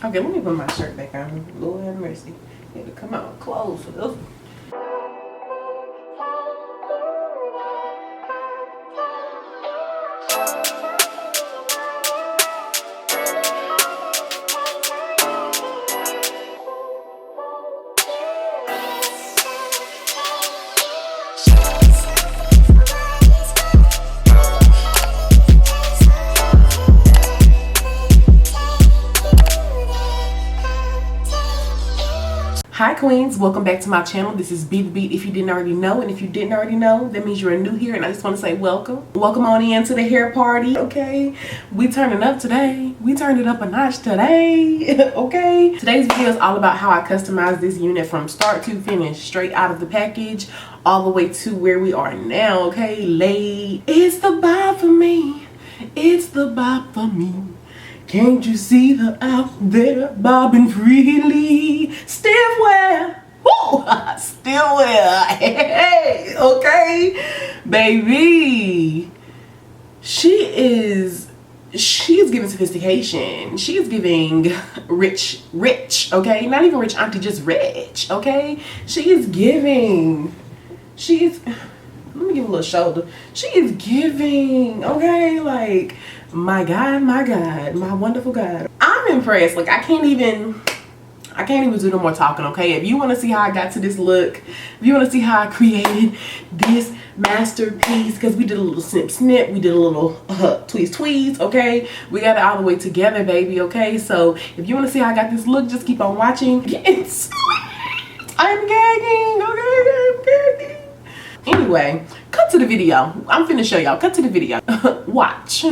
Okay, let me put my shirt back on. Lord have mercy. I had to come out clothes for this. Hi queens, welcome back to my channel. This is BetheBeat if you didn't already know, and if you didn't already know, that means you're new here, and I just want to say welcome. Welcome on in to the hair party, okay? We turning up today. We turned it up a notch today, okay? Today's video is all about how I customized this unit from start to finish, straight out of the package, all the way to where we are now, okay? Laid. It's the bob for me. It's the bob for me. Can't you see her out there bobbing freely? Still wear, woo, still wear, hey, okay, baby. She is giving sophistication. She is giving rich, okay? Not even rich auntie, just rich, okay? Let me give a little shoulder. She is giving, okay, like, my God, my wonderful God. I'm impressed. Like, I can't even do no more talking, okay? If you want to see how I got to this look, if you want to see how I created this masterpiece, because we did a little snip, we did a little tweeze, okay? We got it all the way together, baby, okay? So if you want to see how I got this look, just keep on watching. Get into it. I'm gagging, okay? I'm gagging. Anyway, cut to the video. I'm finna show y'all. Cut to the video. Watch.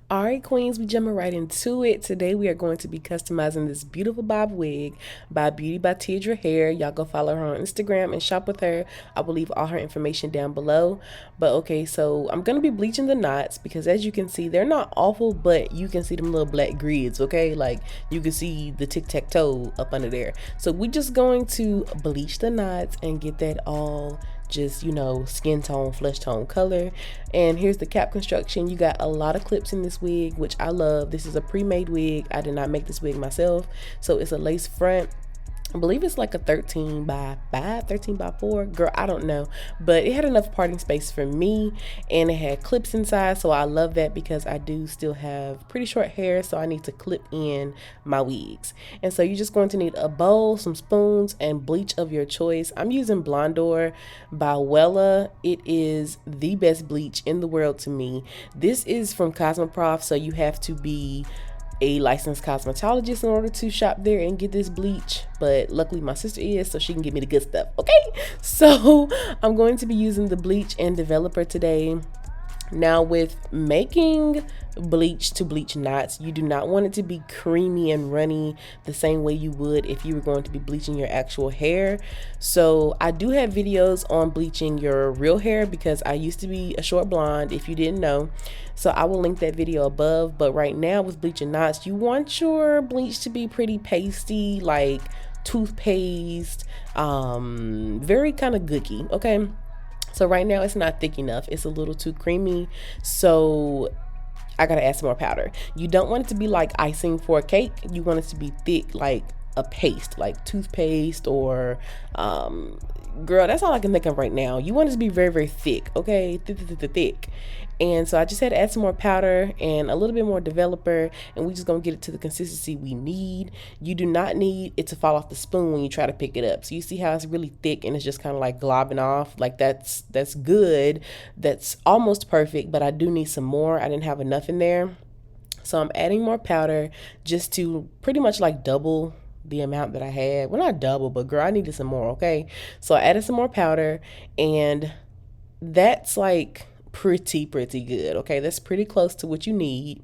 All right, queens, we jumping right into it. Today we are going to be customizing this beautiful bob wig by Beauty by Tidra Hair. Y'all go follow her on Instagram and shop with her. I will leave all her information down below. But okay, so I'm going to be bleaching the knots because as you can see, they're not awful, but you can see them little black grids, okay? Like you can see the tic-tac-toe up under there. So we're just going to bleach the knots and get that all just, you know, skin tone, flesh tone color. And here's the cap construction. You got a lot of clips in this wig, which I love. This is a pre-made wig. I did not make this wig myself. So it's a lace front. I believe it's like a 13 by 5, 13 by 4. Girl, I don't know. But it had enough parting space for me. And it had clips inside. So I love that because I do still have pretty short hair. So I need to clip in my wigs. And so you're just going to need a bowl, some spoons, and bleach of your choice. I'm using Blondor by Wella. It is the best bleach in the world to me. This is from Cosmoprof. So you have to be a licensed cosmetologist in order to shop there and get this bleach, but luckily my sister is, so she can give me the good stuff, okay? So I'm going to be using the bleach and developer today. Now with making bleach to bleach knots, you do not want it to be creamy and runny the same way you would if you were going to be bleaching your actual hair. So I do have videos on bleaching your real hair because I used to be a short blonde, if you didn't know. So I will link that video above. But right now with bleaching knots, you want your bleach to be pretty pasty, like toothpaste, very kind of gooky, okay? So right now it's not thick enough. It's a little too creamy. So I gotta add some more powder. You don't want it to be like icing for a cake. You want it to be thick, like a paste, like toothpaste or girl, that's all I can think of right now. You want it to be very, very thick, okay? Thick. And so I just had to add some more powder and a little bit more developer, and we just gonna get it to the consistency we need. You do not need it to fall off the spoon when you try to pick it up. So you see how it's really thick and it's just kind of like globbing off. Like that's good. That's almost perfect, but I do need some more. I didn't have enough in there. So I'm adding more powder just to pretty much like double the amount that I had. Well, not double, but girl, I needed some more, okay? So I added some more powder, and that's like pretty good, okay? That's pretty close to what you need.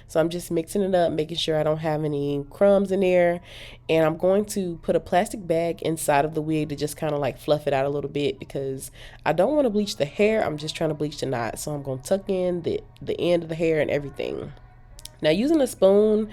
So I'm just mixing it up, making sure I don't have any crumbs in there, and I'm going to put a plastic bag inside of the wig to just kind of like fluff it out a little bit because I don't want to bleach the hair. I'm just trying to bleach the knot. So I'm going to tuck in the end of the hair and everything. Now using a spoon,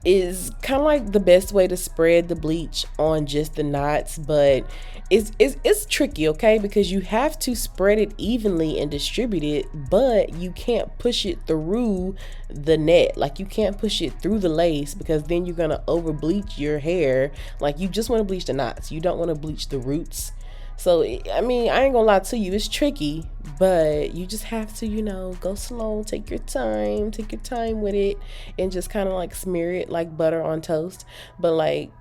is kind of like the best way to spread the bleach on just the knots, but it's tricky, okay? Because you have to spread it evenly and distribute it, but you can't push it through the net. Like, you can't push it through the lace, because then you're gonna over bleach your hair. Like, you just want to bleach the knots, you don't want to bleach the roots. So, I mean, I ain't gonna lie to you, it's tricky, but you just have to, you know, go slow, take your time with it, and just kind of like smear it like butter on toast. But like,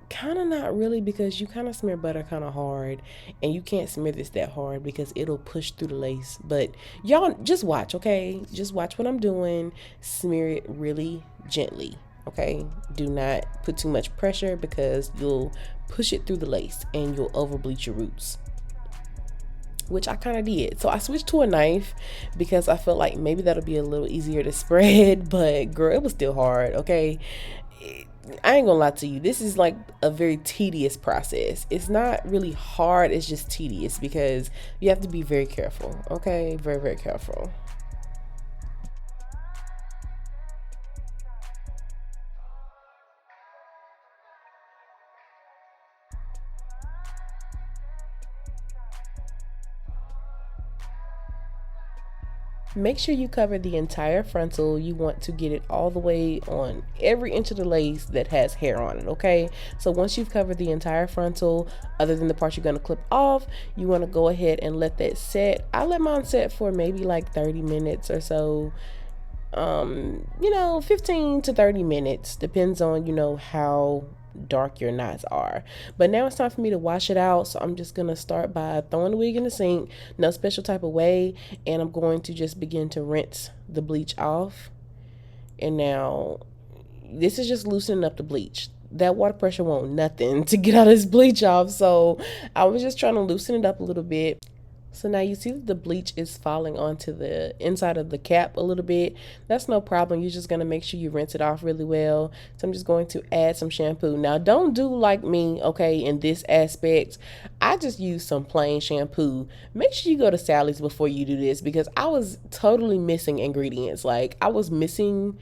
kind of not really, because you kind of smear butter kind of hard, and you can't smear this that hard because it'll push through the lace. But y'all just watch, okay? Just watch what I'm doing. Smear it really gently, okay? Do not put too much pressure, because you'll push it through the lace and you'll over bleach your roots, which I kind of did. So I switched to a knife because I felt like maybe that'll be a little easier to spread, but girl, it was still hard, okay? I ain't gonna lie to you, this is like a very tedious process. It's not really hard, it's just tedious because you have to be very careful, okay? Very, very careful. Make sure you cover the entire frontal. You want to get it all the way on every inch of the lace that has hair on it, okay? So once you've covered the entire frontal, other than the part you're gonna clip off, you wanna go ahead and let that set. I let mine set for maybe like 30 minutes or so. You know, 15 to 30 minutes, depends on, you know, how dark your knots are. But now it's time for me to wash it out, so I'm just gonna start by throwing the wig in the sink, no special type of way, and I'm going to just begin to rinse the bleach off. And now this is just loosening up the bleach. That water pressure won't nothing to get all this bleach off, so I was just trying to loosen it up a little bit. So now you see that the bleach is falling onto the inside of the cap a little bit. That's no problem. You're just going to make sure you rinse it off really well. So I'm just going to add some shampoo. Now don't do like me, okay, in this aspect. I just use some plain shampoo. Make sure you go to Sally's before you do this, because I was totally missing ingredients. Like, I was missing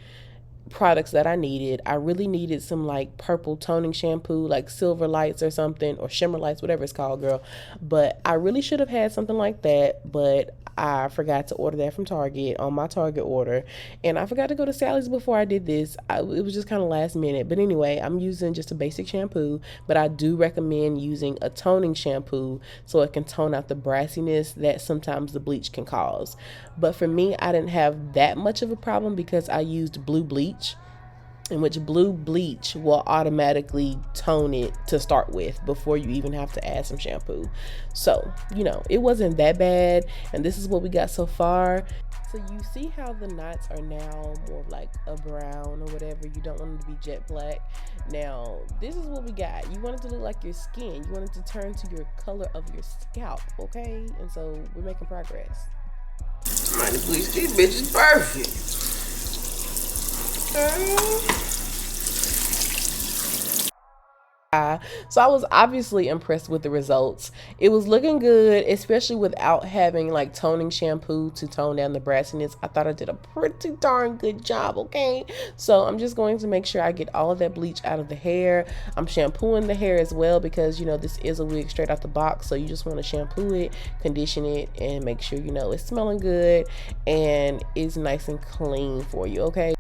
products that I needed. I really needed some like purple toning shampoo, like Silver Lights or something, or Shimmer Lights, whatever it's called, girl. But I really should have had something like that, but I forgot to order that from Target on my Target order, and I forgot to go to Sally's before I did this. It was just kind of last minute. But anyway, I'm using just a basic shampoo, but I do recommend using a toning shampoo so it can tone out the brassiness that sometimes the bleach can cause. But for me, I didn't have that much of a problem because I used blue bleach, in which blue bleach will automatically tone it to start with before you even have to add some shampoo. So, you know, it wasn't that bad, and this is what we got so far. So you see how the knots are now more of like a brown or whatever. You don't want them to be jet black. Now, this is what we got. You want it to look like your skin. You want it to turn to your color of your scalp, okay? And so we're making progress. Man, bleach these bitches perfect. So I was obviously impressed with the results. It was looking good, especially without having like toning shampoo to tone down the brassiness. I thought I did a pretty darn good job, okay? So I'm just going to make sure I get all of that bleach out of the hair. I'm shampooing the hair as well, because you know this is a wig straight out the box, so you just want to shampoo it, condition it, and make sure you know it's smelling good and it's nice and clean for you, okay?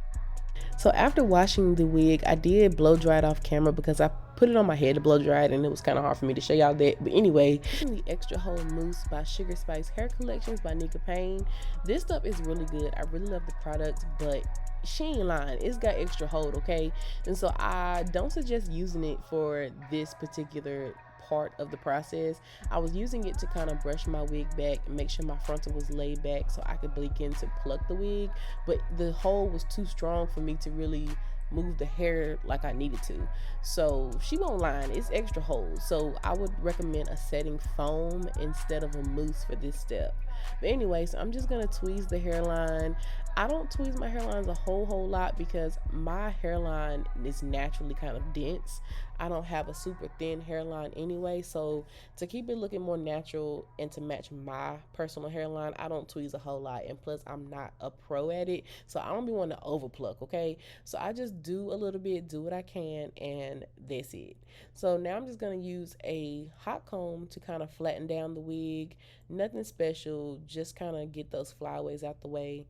So after washing the wig, I did blow dry it off camera because I put it on my head to blow dry it, and it was kind of hard for me to show y'all that. But anyway, the Extra Hold Mousse by Sugar Spice Hair Collections by Nika Payne. This stuff is really good. I really love the product, but she ain't lying. It's got extra hold, okay? And so I don't suggest using it for this particular part of the process. I was using it to kind of brush my wig back and make sure my frontal was laid back so I could begin to pluck the wig, but the hold was too strong for me to really move the hair like I needed to. So she won't line, it's extra hold. So I would recommend a setting foam instead of a mousse for this step. But anyway, so I'm just gonna tweeze the hairline. I don't tweeze my hairlines a whole lot because my hairline is naturally kind of dense. I don't have a super thin hairline anyway, so to keep it looking more natural and to match my personal hairline, I don't tweeze a whole lot. And plus, I'm not a pro at it, so I don't be wanting to overpluck, okay? So I just do a little bit, do what I can, and that's it. So now I'm just going to use a hot comb to kind of flatten down the wig. Nothing special, just kind of get those flyaways out the way.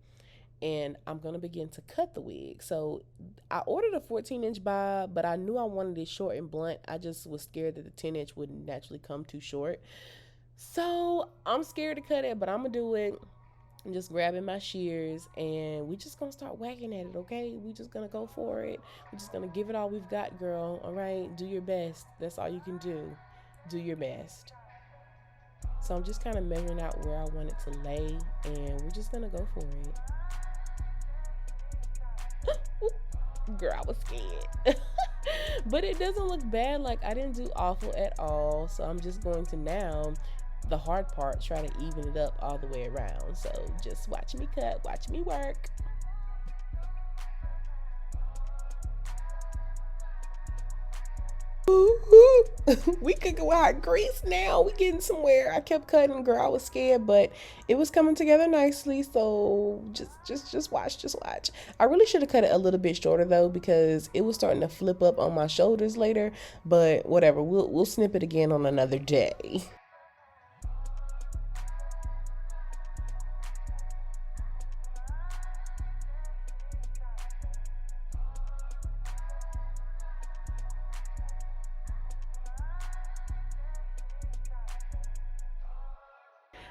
And I'm going to begin to cut the wig. So I ordered a 14-inch bob, but I knew I wanted it short and blunt. I just was scared that the 10-inch would naturally come too short. So I'm scared to cut it, but I'm going to do it. I'm just grabbing my shears, and we just going to start whacking at it, okay? We just going to go for it. We're just going to give it all we've got, girl, all right? Do your best. That's all you can do. Do your best. So I'm just kind of measuring out where I want it to lay, and we're just going to go for it. Girl, I was scared. But it doesn't look bad. Like, I didn't do awful at all. So I'm just going to now, the hard part, try to even it up all the way around. So just watch me cut, watch me work. We could go out grease now. We getting somewhere. I kept cutting, girl. I was scared, but it was coming together nicely. So just watch. I really should have cut it a little bit shorter though, because it was starting to flip up on my shoulders later. But whatever, we'll snip it again on another day.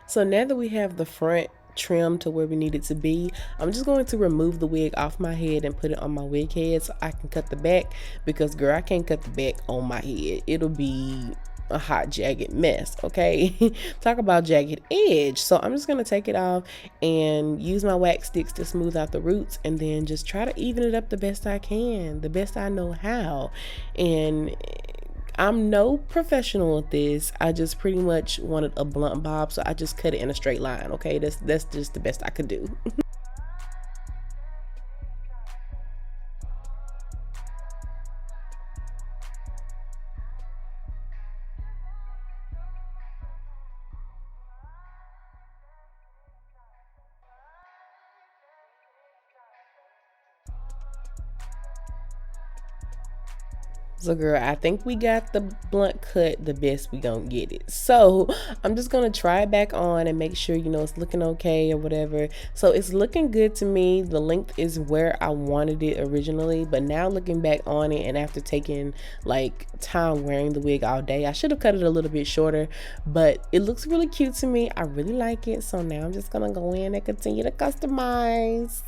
So now that we have the front trimmed to where we need it to be, I'm just going to remove the wig off my head and put it on my wig head so I can cut the back, because girl, I can't cut the back on my head. It'll be a hot jagged mess, okay? Talk about jagged edge. So I'm just gonna take it off and use my wax sticks to smooth out the roots, and then just try to even it up the best I can, the best I know how. And I'm no professional at this. I just pretty much wanted a blunt bob, so I just cut it in a straight line, okay? That's just the best I could do. So girl, I think we got the blunt cut the best we gonna get it. So I'm just gonna try it back on and make sure, you know, it's looking okay or whatever. So it's looking good to me. The length is where I wanted it originally, but now looking back on it and after taking like time wearing the wig all day, I should have cut it a little bit shorter, but it looks really cute to me. I really like it. So now I'm just gonna go in and continue to customize.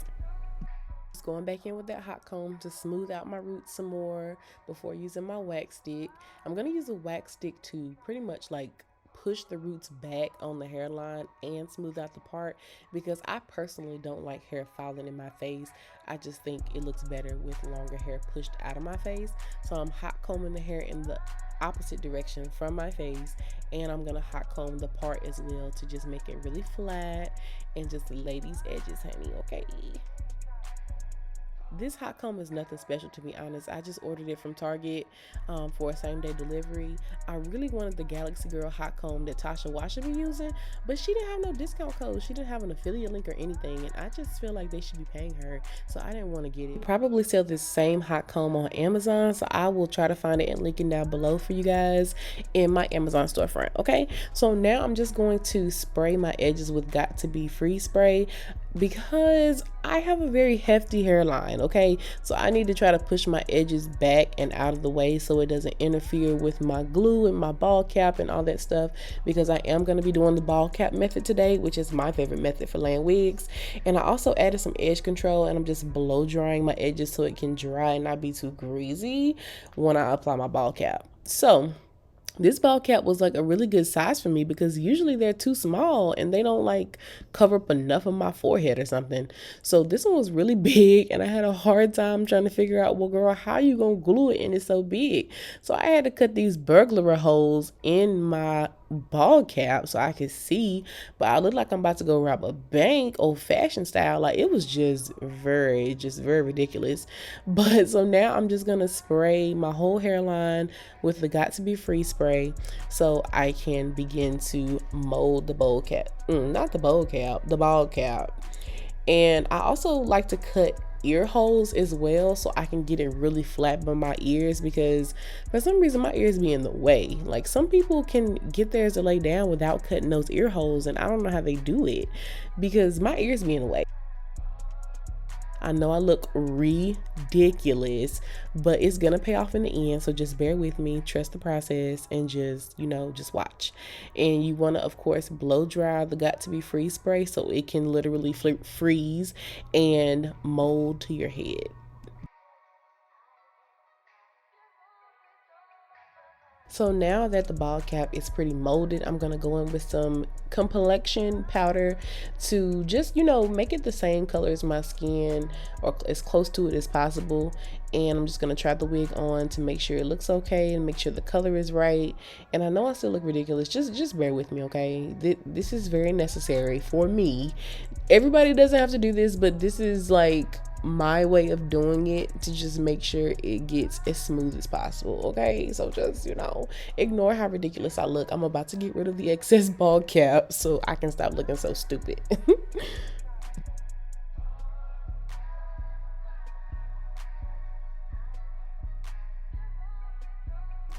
Going back in with that hot comb to smooth out my roots some more before using my wax stick. I'm going to use a wax stick to pretty much like push the roots back on the hairline and smooth out the part, because I personally don't like hair falling in my face. I just think it looks better with longer hair pushed out of my face. So I'm hot combing the hair in the opposite direction from my face, and I'm gonna hot comb the part as well to just make it really flat and just lay these edges, honey, okay? This hot comb is nothing special, to be honest. I just ordered it from Target for a same-day delivery. I really wanted the Galaxy Girl hot comb that Tasha Watt should be using, but she didn't have no discount code. She didn't have an affiliate link or anything, and I just feel like they should be paying her, so I didn't want to get it. Probably sell this same hot comb on Amazon, so I will try to find it and link it down below for you guys in my Amazon storefront, okay? So now I'm just going to spray my edges with Got to Be Free spray, because I have a very hefty hairline, okay? So I need to try to push my edges back and out of the way so it doesn't interfere with my glue and my ball cap and all that stuff, because I am going to be doing the ball cap method today, which is my favorite method for laying wigs. And I also added some edge control, and I'm just blow drying my edges so it can dry and not be too greasy when I apply my ball cap. So this ball cap was like a really good size for me, because usually they're too small and they don't like cover up enough of my forehead or something. So this one was really big, and I had a hard time trying to figure out, well girl, how you gonna glue it and it's so big? So I had to cut these burglar holes in my ball cap so I could see, but I look like I'm about to go rob a bank old-fashioned style. Like, it was just very ridiculous. But so now I'm just gonna spray my whole hairline with the Got to Be Free spray so I can begin to mold the bowl cap, not the bowl cap, the ball cap. And I also like to cut ear holes as well, so I can get it really flat by my ears, because for some reason my ears be in the way. Like, some people can get theirs to lay down without cutting those ear holes, and I don't know how they do it because my ears be in the way. I know I look ridiculous, but it's gonna pay off in the end, so just bear with me, trust the process, and just, just watch. And you want to, of course, blow dry the Got to Be Free spray so it can literally freeze and mold to your head. So now that the bald cap is pretty molded, I'm going to go in with some complexion powder to just, make it the same color as my skin, or as close to it as possible. And I'm just going to try the wig on to make sure it looks okay and make sure the color is right. And I know I still look ridiculous. Just bear with me, okay? This is very necessary for me. Everybody doesn't have to do this, but this is like my way of doing it to just make sure it gets as smooth as possible, okay? So just, ignore how ridiculous I look. I'm about to get rid of the excess bald cap so I can stop looking so stupid.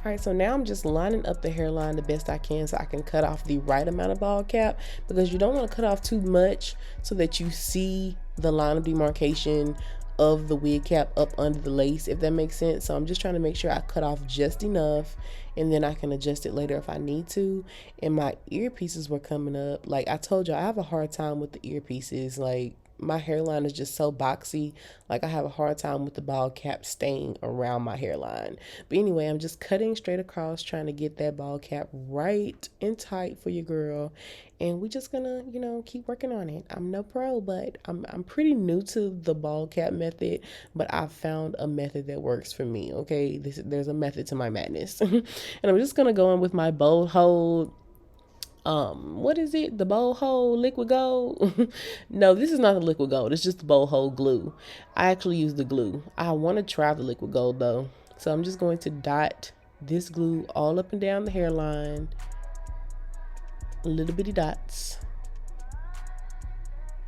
Alright, so now I'm just lining up the hairline the best I can so I can cut off the right amount of bald cap, because you don't want to cut off too much so that you see the line of demarcation of the wig cap up under the lace, if that makes sense. So I'm just trying to make sure I cut off just enough, and then I can adjust it later if I need to. And my earpieces were coming up. Like I told you, I have a hard time with the earpieces. Like, my hairline is just so boxy. Like, I have a hard time with the bald cap staying around my hairline. But anyway, I'm just cutting straight across, trying to get that bald cap right and tight for your girl. And we just gonna, keep working on it. I'm no pro, but I'm pretty new to the bald cap method, but I found a method that works for me, okay? There's a method to my madness. And I'm just gonna go in with my bold hold, what is it? The bold hold liquid gold? No, this is not the liquid gold. It's just the bold hold glue. I actually use the glue. I want to try the liquid gold though. So I'm just going to dot this glue all up and down the hairline. Little bitty dots.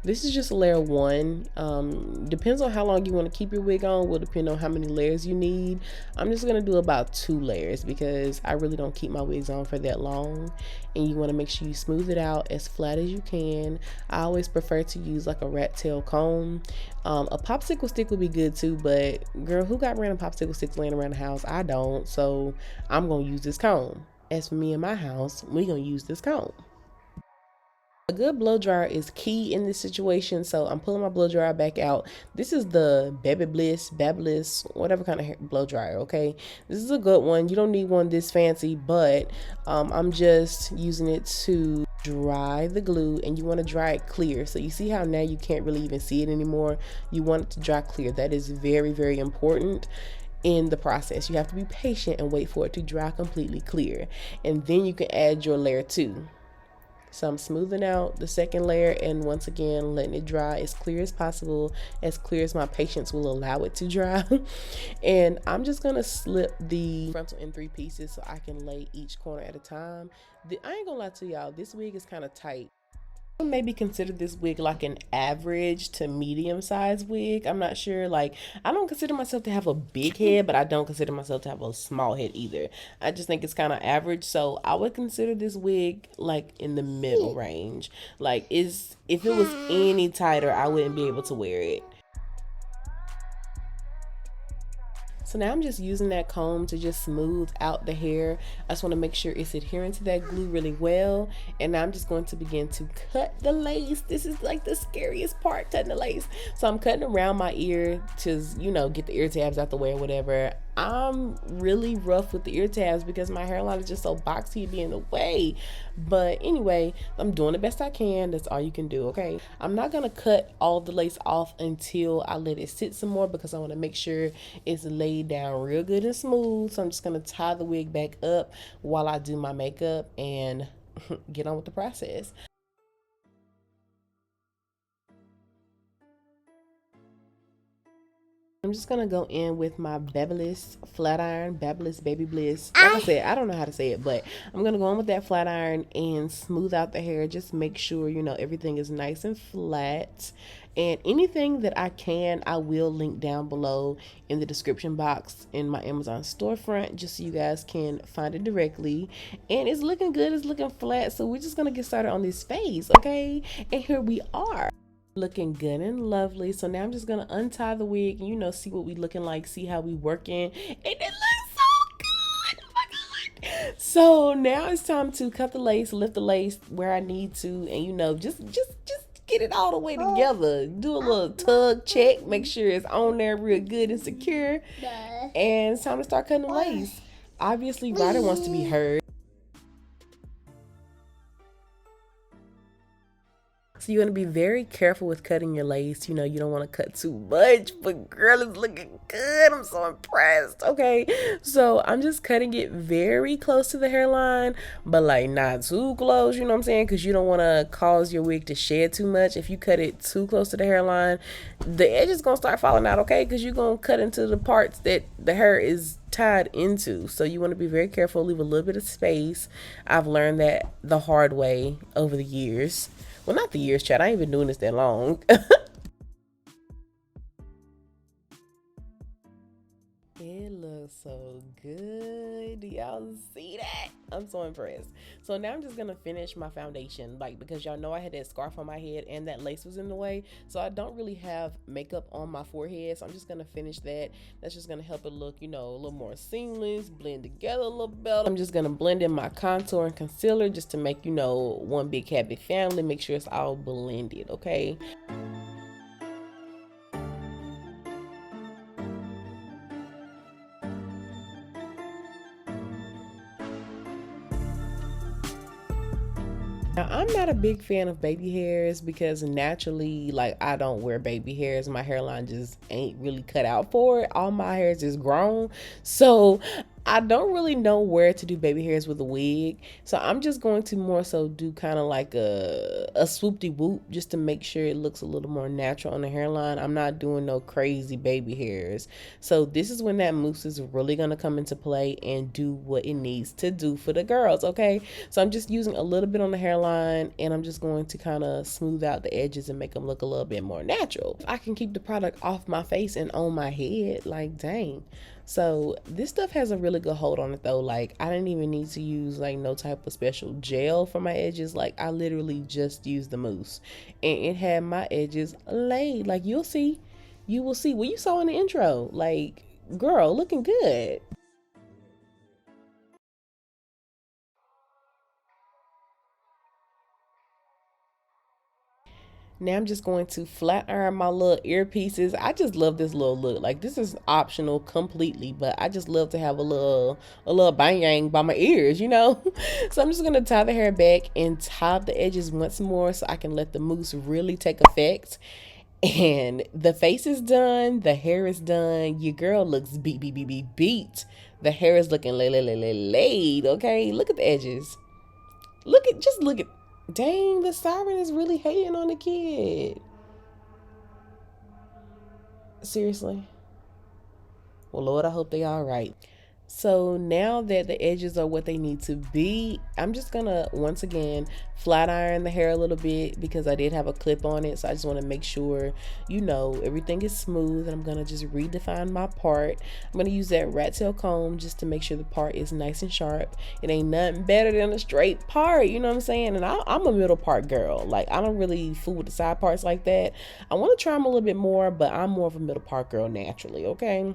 This is just layer 1. Depends on how long you want to keep your wig on, will depend on how many layers you need. I'm just going to do about 2 layers because I really don't keep my wigs on for that long. And you want to make sure you smooth it out as flat as you can. I always prefer to use like a rat tail comb. A popsicle stick would be good too, but girl, who got random popsicle sticks laying around the house? I don't, so I'm going to use this comb. As for me and my house, we're going to use this comb. A good blow dryer is key in this situation, so I'm pulling my blow dryer back out. This is the Babyliss, whatever kind of blow dryer, okay? This is a good one. You don't need one this fancy, but I'm just using it to dry the glue, and you want to dry it clear. So you see how now you can't really even see it anymore? You want it to dry clear. That is very, very important in the process. You have to be patient and wait for it to dry completely clear, and then you can add your layer 2. So I'm smoothing out the second layer, and once again letting it dry as clear as possible, as clear as my patience will allow it to dry. And I'm just gonna slip the frontal in 3 pieces so I can lay each corner at a time. I ain't gonna lie to y'all, this wig is kind of tight. Maybe consider this wig like an average to medium sized wig. I'm not sure. Like, I don't consider myself to have a big head, but I don't consider myself to have a small head either. I just think it's kind of average. So I would consider this wig like in the middle range. Like, if it was any tighter, I wouldn't be able to wear it. So now I'm just using that comb to just smooth out the hair. I just want to make sure it's adhering to that glue really well. And now I'm just going to begin to cut the lace. This is like the scariest part, cutting the lace. So I'm cutting around my ear to, get the ear tabs out the way or whatever. I'm really rough with the ear tabs because my hairline is just so boxy, it be in the way. But anyway, I'm doing the best I can. That's all you can do, okay? I'm not gonna cut all the lace off until I let it sit some more, because I want to make sure it's laid down real good and smooth. So I'm just gonna tie the wig back up while I do my makeup and get on with the process. I'm just gonna go in with my Babyliss flat iron, Babyliss Baby Bliss. Like I said, I don't know how to say it, but I'm gonna go in with that flat iron and smooth out the hair. Just make sure, everything is nice and flat. And anything that I will link down below in the description box in my Amazon storefront, just so you guys can find it directly. And it's looking good, it's looking flat, so we're just gonna get started on this phase, okay? And here we are, looking good and lovely. So now I'm just gonna untie the wig and, you know, see what we looking like, see how we working, and it looks so good. Oh my god. So now it's time to cut the lace, lift the lace where I need to, and, you know, just get it all the way together. Do a little tug check, make sure it's on there real good and secure, and it's time to start cutting the lace. Obviously Ryder wants to be heard, so you want to be very careful with cutting your lace. You know, you don't want to cut too much, but girl, it's looking good. I'm so impressed. Okay, so I'm just cutting it very close to the hairline, but like not too close, you know what I'm saying? Because you don't want to cause your wig to shed too much. If you cut it too close to the hairline, the edge is going to start falling out, okay? Because you're going to cut into the parts that the hair is tied into. So you want to be very careful, leave a little bit of space. I've learned that the hard way over the years. Well, not the years, Chad. I ain't been doing this that long. It looks so good. Do y'all see that? I'm so impressed. So now I'm just gonna finish my foundation, like, because y'all know I had that scarf on my head and that lace was in the way, so I don't really have makeup on my forehead. So I'm just gonna finish that. That's just gonna help it look, you know, a little more seamless, blend together a little better. I'm just gonna blend in my contour and concealer just to make, you know, one big happy family. Make sure it's all blended, okay? Now, I'm not a big fan of baby hairs because naturally, like, I don't wear baby hairs. My hairline just ain't really cut out for it. All my hairs is grown. So I don't really know where to do baby hairs with a wig. So I'm just going to more so do kind of like a swoop-de-whoop just to make sure it looks a little more natural on the hairline. I'm not doing no crazy baby hairs. So this is when that mousse is really going to come into play and do what it needs to do for the girls, okay? So I'm just using a little bit on the hairline, and I'm just going to kind of smooth out the edges and make them look a little bit more natural. If I can keep the product off my face and on my head, like, dang. So this stuff has a really good hold on it though. Like, I didn't even need to use like no type of special gel for my edges. Like, I literally just used the mousse and it had my edges laid. Like, you will see. Well, you saw in the intro, like, girl, looking good. Now I'm just going to flat iron my little earpieces. I just love this little look. Like, this is optional completely, but I just love to have a little bang by my ears, you know? So I'm just gonna tie the hair back and tie the edges once more so I can let the mousse really take effect. And the face is done, the hair is done. Your girl looks beat. The hair is looking laid, okay? Look at the edges. Look at, dang, the siren is really hating on the kid. Seriously. Well, Lord, I hope they all right. So now that the edges are what they need to be, I'm just gonna once again flat iron the hair a little bit because I did have a clip on it. So I just want to make sure, you know, everything is smooth. And I'm gonna just redefine my part. I'm gonna use that rat tail comb just to make sure the part is nice and sharp. It ain't nothing better than a straight part, you know what I'm saying? And I'm a middle part girl. Like, I don't really fool with the side parts like that. I want to try them a little bit more, but I'm more of a middle part girl naturally, okay?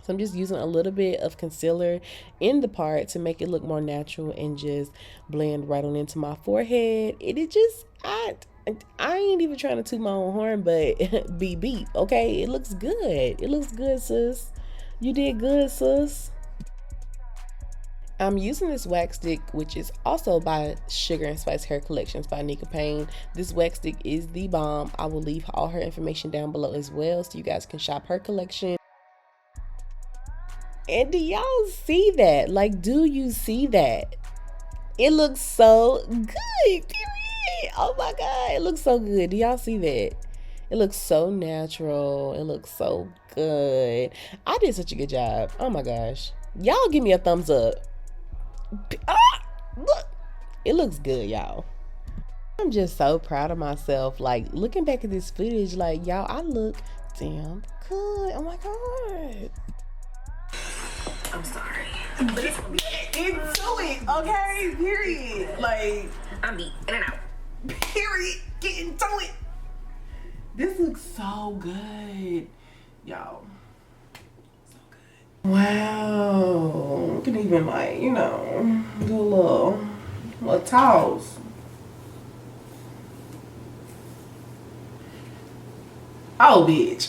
So I'm just using a little bit of concealer in the part to make it look more natural and just blend right on into my forehead. It just, I ain't even trying to toot my own horn, but BetheBeat, okay? It looks good. It looks good, sis. You did good, sis. I'm using this wax stick, which is also by Sugar and Spice Hair Collections by Nika Payne. This wax stick is the bomb. I will leave all her information down below as well so you guys can shop her collection. And do y'all see that? Like, do you see that? It looks so good, period. Oh my God, it looks so good. Do y'all see that? It looks so natural. It looks so good. I did such a good job. Oh my gosh. Y'all give me a thumbs up. Ah, look. It looks good, y'all. I'm just so proud of myself. Like, looking back at this footage, like, y'all, I look damn good. Oh my God. I'm sorry. But it's gonna be into it, okay? Period. Like, I'm beat in and out. period. Get into it. This looks so good, y'all. So good. Wow. You can even, like, you know, do a little toss. Oh, bitch.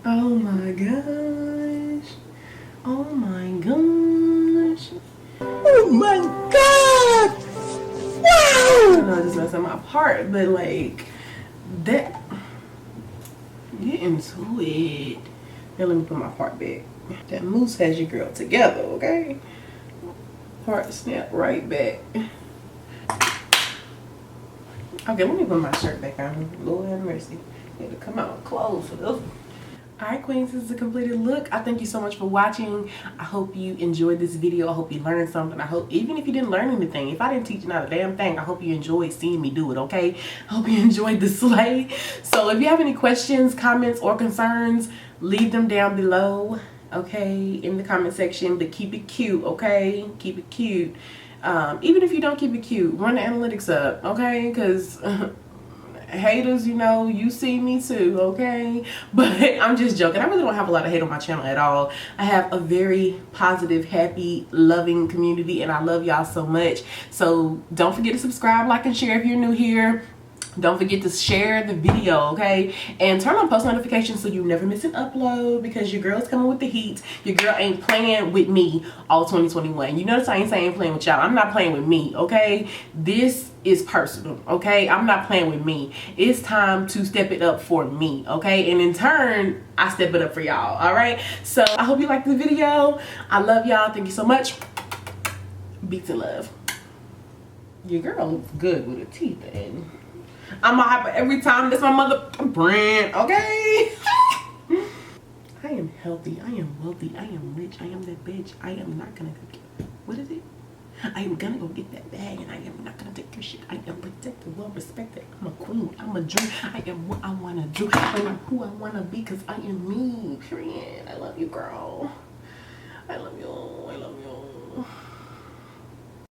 Oh my gosh. Oh my gosh. Oh my God. Wow. I know this messed up my part, but like that. Get into it. Now let me put my part back. That mousse has your girl together, okay? Part snap right back. Okay, let me put my shirt back on. Lord have mercy. Had to come out clothes for this. Alright, queens, this is a completed look. I thank you so much for watching. I hope you enjoyed this video. I hope you learned something. I hope, even if you didn't learn anything, if I didn't teach you not a damn thing, I hope you enjoyed seeing me do it, okay? I hope you enjoyed the slay. So if you have any questions, comments, or concerns, leave them down below, okay, in the comment section. But keep it cute, okay? Keep it cute. Even if you don't keep it cute, run the analytics up, okay? Because haters, you know, you see me too, okay? But I'm just joking. I really don't have a lot of hate on my channel at all. I have a very positive, happy, loving community, and I love y'all so much. So don't forget to subscribe, like, and share if you're new here. Don't forget to share the video, okay? And turn on post notifications so you never miss an upload, because your girl's coming with the heat. Your girl ain't playing with me all 2021. You notice I ain't saying playing with y'all. I'm not playing with me, okay? This is personal, okay? I'm not playing with me. It's time to step it up for me, okay? And in turn, I step it up for y'all, all right? So I hope you liked the video. I love y'all. Thank you so much. Beats and love. Your girl looks good with her teeth in. I'm a hyper every time. That's my mother brand, okay? I am healthy. I am wealthy. I am rich. I am that bitch. I am not gonna go get, what is it? I am gonna go get that bag, and I am not gonna take your shit. I am protected, well respected. I'm a queen. I'm a dream. I am what I wanna do. I am who I wanna be, because I am me. Period. I love you, girl. I love you.